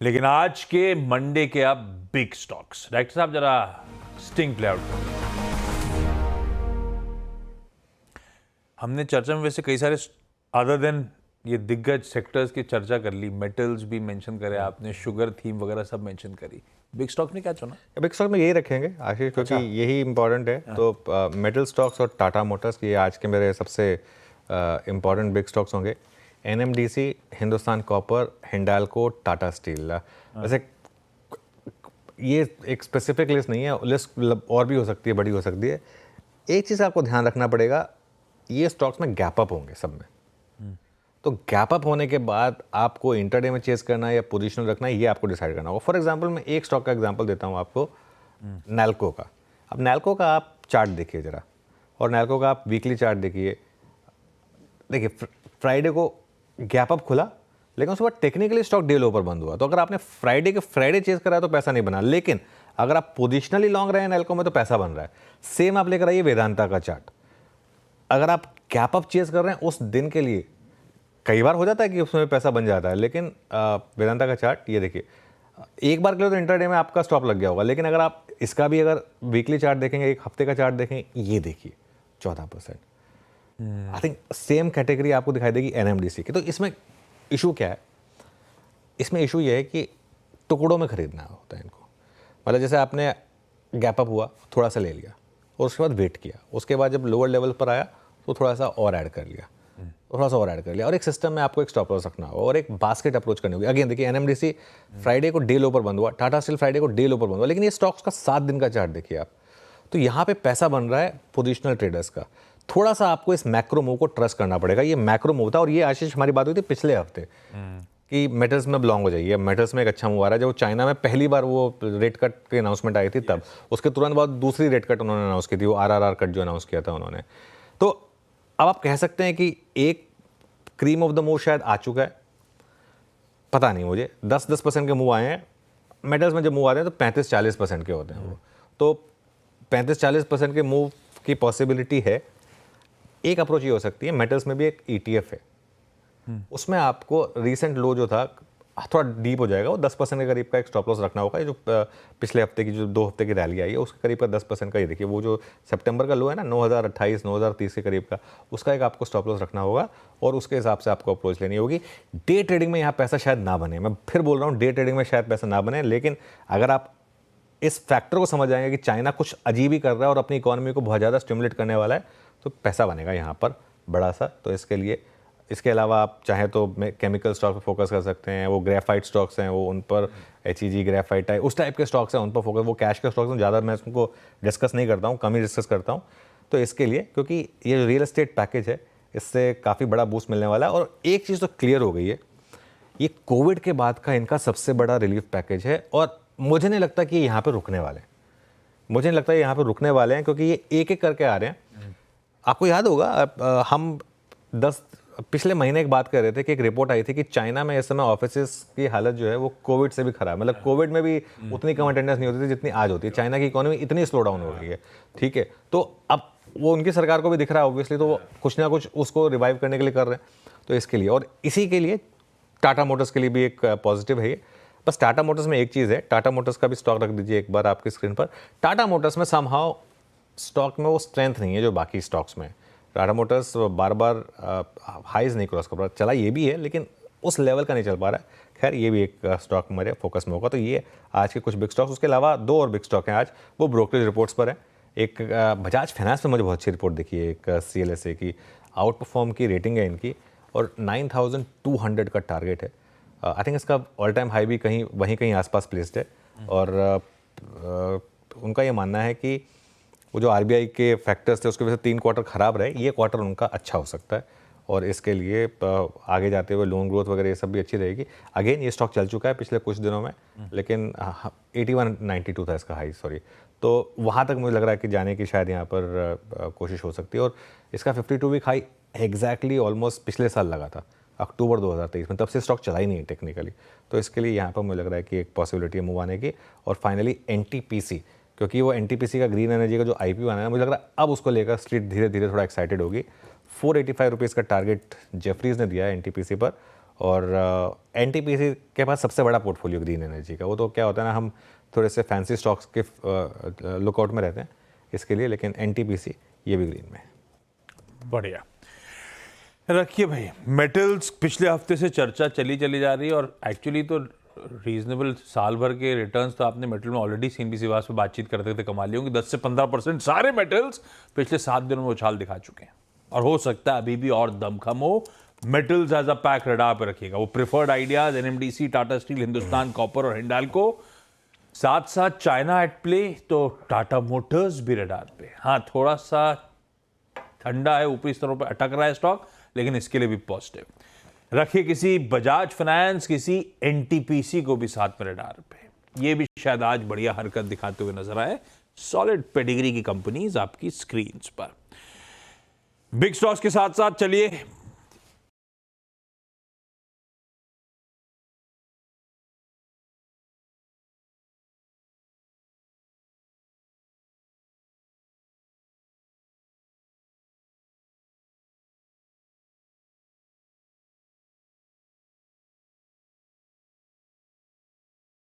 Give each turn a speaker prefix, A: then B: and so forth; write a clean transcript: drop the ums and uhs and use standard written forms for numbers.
A: लेकिन आज के मंडे के अब बिग स्टॉक्स, डायरेक्टर साहब जरा स्टिंग प्ले आउट करो। हमने चर्चा में वैसे कई सारे अदर देन ये दिग्गज सेक्टर्स की चर्चा कर ली, मेटल्स भी मेंशन करे आपने, शुगर थीम वगैरह सब मेंशन करी। बिग स्टॉक ने क्या चुना?
B: बिग स्टॉक में यही रखेंगे आशीष, क्योंकि यही इंपॉर्टेंट है। तो मेटल स्टॉक्स और टाटा मोटर्स ये आज के मेरे सबसे इंपॉर्टेंट बिग स्टॉक्स होंगे। NMDC, Hindustan copper, Hindalco, Tata steel. वैसे ये एक स्पेसिफिक लिस्ट नहीं है, लिस्ट और भी हो सकती है, बड़ी हो सकती है। एक चीज़ आपको ध्यान रखना पड़ेगा, ये स्टॉक्स में गैप अप होंगे सब में। तो गैप अप होने के बाद आपको इंटरडे में चेस करना है या पोजीशनल रखना है, ये आपको डिसाइड करना होगा। फॉर एग्जांपल मैं एक स्टॉक का एग्जांपल देता हूँ आपको, नैल्को का। अब नैल्को का आप चार्ट देखिए ज़रा, और नैल्को का आप वीकली चार्ट देखिए। देखिए फ्राइडे को गैप अप खुला, लेकिन उसके बाद टेक्निकली स्टॉक डे लो पर बंद हुआ। तो अगर आपने फ्राइडे के फ्राइडे चेस करा है तो पैसा नहीं बना, लेकिन अगर आप पोजिशनली लॉन्ग रहे हैं नैल्को में तो पैसा बन रहा है। सेम आप लेकर आइए वेदांता का चार्ट। अगर आप गैप अप चेस कर रहे हैं उस दिन के लिए, कई बार हो जाता है कि उसमें पैसा बन जाता है, लेकिन वेदांता का चार्ट ये देखिए, एक बार के लिए तो इंटरडे में आपका स्टॉप लग गया होगा, लेकिन अगर आप इसका भी अगर वीकली चार्ट देखेंगे, एक हफ्ते का चार्ट देखेंगे, ये देखिए 14%। आई थिंक सेम कैटेगरी आपको दिखाई देगी एनएमडीसी की। तो इसमें इशू क्या है? इसमें इशू ये है कि टुकड़ों में खरीदना होता है इनको। मतलब जैसे आपने गैप अप हुआ, थोड़ा सा ले लिया और उसके बाद वेट किया, उसके बाद जब लोअर लेवल पर आया तो थोड़ा सा और ऐड कर लिया, और एक सिस्टम में आपको एक स्टॉप लॉस रखना होगा और एक बास्केट अप्रोच करनी होगी। अगेन देखिए, एनएमडीसी फ्राइडे को डे लो पर बंद हुआ, टाटा स्टील फ्राइडे को डे लो पर बंद हुआ, लेकिन ये स्टॉक्स का 7 दिन का चार्ट देखिए आप। तो यहाँ पे पैसा बन रहा है पोजिशनल ट्रेडर्स का। थोड़ा सा आपको इस मैक्रो मूव को ट्रस्ट करना पड़ेगा। ये मैक्रो मूव था, और ये आशीष हमारी बात हुई थी पिछले हफ्ते कि मेटल्स में बिलोंग हो जाइए। मेटल्स में एक अच्छा मूव आ रहा है। जब चाइना में पहली बार वो रेट कट की अनाउंसमेंट आई थी, तब उसके तुरंत बाद दूसरी रेट कट उन्होंने अनाउंस की थी, वो आरआरआर कट जो अनाउंस किया था उन्होंने। तो अब आप कह सकते हैं कि एक क्रीम ऑफ द मूव शायद आ चुका है, पता नहीं मुझे। 10% के मूव आए हैं मेटल्स में। जब मूव आते हैं तो 35-40% के होते हैं वो। तो 35-40% के मूव की पॉसिबिलिटी है। एक अप्रोच ये हो सकती है, मेटल्स में भी एक ETF है, उसमें आपको रीसेंट लो जो था थोड़ा डीप हो जाएगा, वो 10% के करीब का एक स्टॉप लॉस रखना होगा। ये जो पिछले हफ्ते की जो 2 हफ्ते की रैली आई है उसके करीब का 10% का, ये देखिए वो जो सितंबर का लो है ना 9028 9030 के करीब का, उसका एक आपको स्टॉप लॉस रखना होगा और उसके हिसाब से आपको अप्रोच लेनी होगी। डे ट्रेडिंग में यहाँ पैसा शायद ना बने, मैं फिर बोल रहा हूँ, डे ट्रेडिंग में शायद पैसा ना बने, लेकिन अगर आप इस फैक्टर को समझ आएंगे कि चाइना कुछ अजीब ही कर रहा है और अपनी इकोनॉमी को बहुत ज़्यादा स्टिमुलेट करने वाला है, तो पैसा बनेगा यहाँ पर बड़ा सा। तो इसके लिए, इसके अलावा आप चाहें तो केमिकल स्टॉक पर फोकस कर सकते हैं। वो ग्रेफाइट स्टॉक्स हैं, वो उन पर HEG ग्रेफाइट है, उस टाइप के स्टॉक्स हैं, उन पर फोकस। वो कैश के स्टॉक्स हैं, ज़्यादा मैं उनको डिस्कस नहीं करता हूँ, कम ही डिस्कस करता हूँ। तो इसके लिए, क्योंकि ये जो रियल एस्टेट पैकेज है, इससे काफ़ी बड़ा बूस्ट मिलने वाला है। और एक चीज़ तो क्लियर हो गई है, ये कोविड के बाद का इनका सबसे बड़ा रिलीफ पैकेज है, और मुझे नहीं लगता कि यहाँ पर रुकने वाले हैं। मुझे नहीं लगता यहाँ पर रुकने वाले हैं, क्योंकि ये एक एक करके आ रहे हैं। आपको याद होगा, हम पिछले महीने एक बात कर रहे थे कि एक रिपोर्ट आई थी कि चाइना में इस समय ऑफिसेस की हालत जो है वो कोविड से भी खराब। मतलब कोविड में भी उतनी कम अटेंडेंस नहीं होती थी जितनी आज होती है। चाइना की इकोनॉमी इतनी स्लो डाउन हो गई है, ठीक है। तो अब वो उनकी सरकार को भी दिख रहा है ऑब्वियसली, तो वो कुछ ना कुछ उसको रिवाइव करने के लिए कर रहे हैं। तो इसके लिए, और इसी के लिए टाटा मोटर्स के लिए भी एक पॉजिटिव है ये। बस टाटा मोटर्स में एक चीज़ है, टाटा मोटर्स का भी स्टॉक रख दीजिए एक बार आपकी स्क्रीन पर। टाटा मोटर्स में समहाउ स्टॉक में वो स्ट्रेंथ नहीं है जो बाकी स्टॉक्स में। टाटा मोटर्स बार बार हाइज नहीं क्रॉस कर रहा, चला ये भी है लेकिन उस लेवल का नहीं चल पा रहा है। खैर, ये भी एक स्टॉक मेरे फोकस में होगा। तो ये आज के कुछ बिग स्टॉक्स। उसके अलावा 2 और बिग स्टॉक हैं आज, वो ब्रोकरेज रिपोर्ट्स पर है। एक बजाज फाइनेंस में मुझे बहुत अच्छी रिपोर्ट दिखी है, एक CLSA की आउट परफॉर्म की रेटिंग है इनकी, और 9200 का टारगेट है। आई थिंक इसका ऑल टाइम हाई भी कहीं आसपास प्लेस्ड है। और उनका ये मानना है कि वो जो RBI के फैक्टर्स थे उसकी वजह से 3 क्वार्टर खराब रहे, ये क्वार्टर उनका अच्छा हो सकता है, और इसके लिए आगे जाते हुए लोन ग्रोथ वगैरह ये सब भी अच्छी रहेगी। अगेन ये स्टॉक चल चुका है पिछले कुछ दिनों में, लेकिन 8192 था इसका हाई, सॉरी। तो वहाँ तक मुझे लग रहा है कि जाने की शायद यहाँ पर कोशिश हो सकती है। और इसका 52 वीक हाई एग्जैक्टली ऑलमोस्ट पिछले साल लगा था, अक्टूबर 2023 में, तब से स्टॉक चला ही नहीं है टेक्निकली। तो इसके लिए यहाँ पर मुझे लग रहा है कि एक पॉसिबिलिटी है मूव आने की। और फाइनली NTPC, क्योंकि वो NTPC का ग्रीन एनर्जी का जो IPO आना है, मुझे लग रहा है अब उसको लेकर स्ट्रीट धीरे धीरे थोड़ा एक्साइटेड होगी। 485 रुपीज़ का टारगेट जेफरीज ने दिया है NTPC पर, और एनटीपीसी के पास सबसे बड़ा पोर्टफोलियो ग्रीन एनर्जी का। वो तो क्या होता है ना, हम थोड़े से फैंसी स्टॉक्स के लुकआउट में रहते हैं इसके लिए, लेकिन एनटीपीसी ये भी ग्रीन में है।
A: बढ़िया रखिए भाई। मेटल्स पिछले हफ्ते से चर्चा चली जा रही है और एक्चुअली तो रीजनेबल साल भर के रिटर्न्स तो आपने मेटल में ऑलरेडी सीएनबी सिवास पे बातचीत करते थे कमा लिए होंगे। 10 से 15% सारे मेटल्स पिछले 7 दिनों में उछाल दिखा चुके हैं और हो सकता है अभी भी और दमखम हो। Metals as a pack radar पे रखिएगा। वो preferred ideas, NMDC, Tata steel, Hindustan copper और हिंडाल्को, साथ साथ चाइना एट प्ले, तो टाटा मोटर्स भी रडार पे। हाँ, थोड़ा सा ठंडा है, ऊपरी स्तरों पर अटक रहा है स्टॉक, लेकिन इसके लिए भी पॉजिटिव रखिए। किसी बजाज फाइनेंस, किसी एनटीपीसी को भी साथ में रडार पे। ये भी शायद आज बढ़िया हरकत दिखाते हुए नजर आए। सॉलिड पेडिग्री की कंपनीज आपकी स्क्रीन्स पर। बिग स्टॉक्स के साथ साथ चलिए